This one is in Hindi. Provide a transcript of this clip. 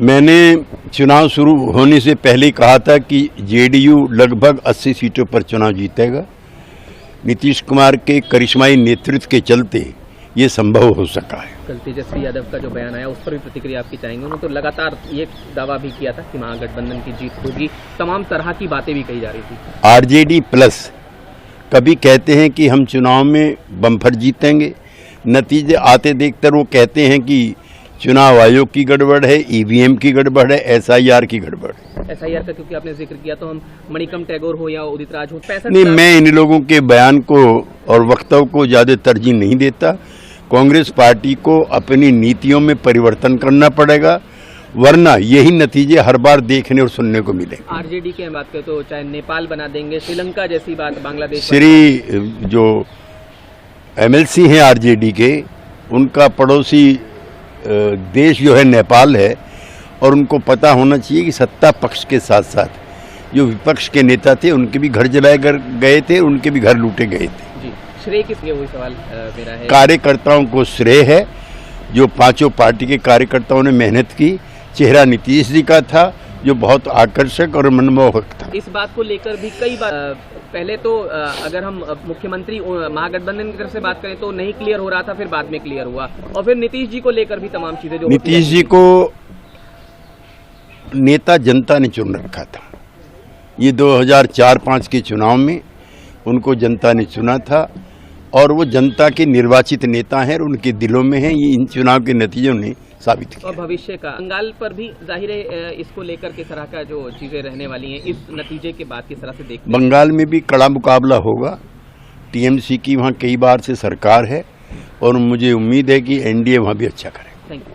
मैंने चुनाव शुरू होने से पहले ही कहा था कि जेडीयू लगभग 80 सीटों पर चुनाव जीतेगा। नीतीश कुमार के करिश्माई नेतृत्व के चलते ये संभव हो सका है। कल तेजस्वी यादव का जो बयान आया उस पर भी प्रतिक्रिया आपकी चाहेंगे। उन्होंने तो लगातार ये दावा भी किया था कि महागठबंधन की जीत होगी, तमाम तरह की बातें भी कही जा रही थी। आरजेडी प्लस कभी कहते हैं कि हम चुनाव में बम्पर जीतेंगे, नतीजे आते देखकर वो कहते हैं कि चुनाव आयोग की गड़बड़ है, ईवीएम की गड़बड़ है, एसआईआर की गड़बड़ है। एसआईआर का क्योंकि आपने जिक्र किया तो हम मणिकम टैगोर हो या उदित राज हो, नहीं, मैं इन लोगों के बयान को और वक्तव्य को ज्यादा तरजीह नहीं देता। कांग्रेस पार्टी को अपनी नीतियों में परिवर्तन करना पड़ेगा, वरना यही नतीजे हर बार देखने और सुनने को मिलेंगे। आरजेडी की बात करें तो चाहे नेपाल बना देंगे, श्रीलंका जैसी बात, बांग्लादेश। श्री जो एमएलसी हैं आरजेडी के, उनका पड़ोसी देश जो है नेपाल है, और उनको पता होना चाहिए कि सत्ता पक्ष के साथ साथ जो विपक्ष के नेता थे उनके भी घर जलाए गए थे, उनके भी घर लूटे गए थे। जी, श्रेय किसके, वही सवाल मेरा है। कार्यकर्ताओं को श्रेय है, जो पांचों पार्टी के कार्यकर्ताओं ने मेहनत की। चेहरा नीतीश जी का था जो बहुत आकर्षक और मनमोहक था। इस बात को लेकर भी कई बार पहले तो अगर हम मुख्यमंत्री महागठबंधन की तरफ से बात करें तो नहीं क्लियर हो रहा था, फिर बाद में क्लियर हुआ, और फिर नीतीश जी को लेकर भी तमाम चीजें जो नीतीश जी को नेता जनता ने चुन रखा था। ये 2004-05 के चुनाव में उनको जनता ने चुना था और वो जनता के निर्वाचित नेता हैं और उनके दिलों में हैं। ये इन चुनाव के नतीजों ने साबित किया। और भविष्य का बंगाल पर भी जाहिर है इसको लेकर किस तरह का जो चीजें रहने वाली हैं, इस नतीजे के बाद किस तरह से देखते हैं? बंगाल में भी कड़ा मुकाबला होगा। टीएमसी की वहाँ कई बार से सरकार है और मुझे उम्मीद है कि एनडीए वहाँ भी अच्छा करे। Thank you.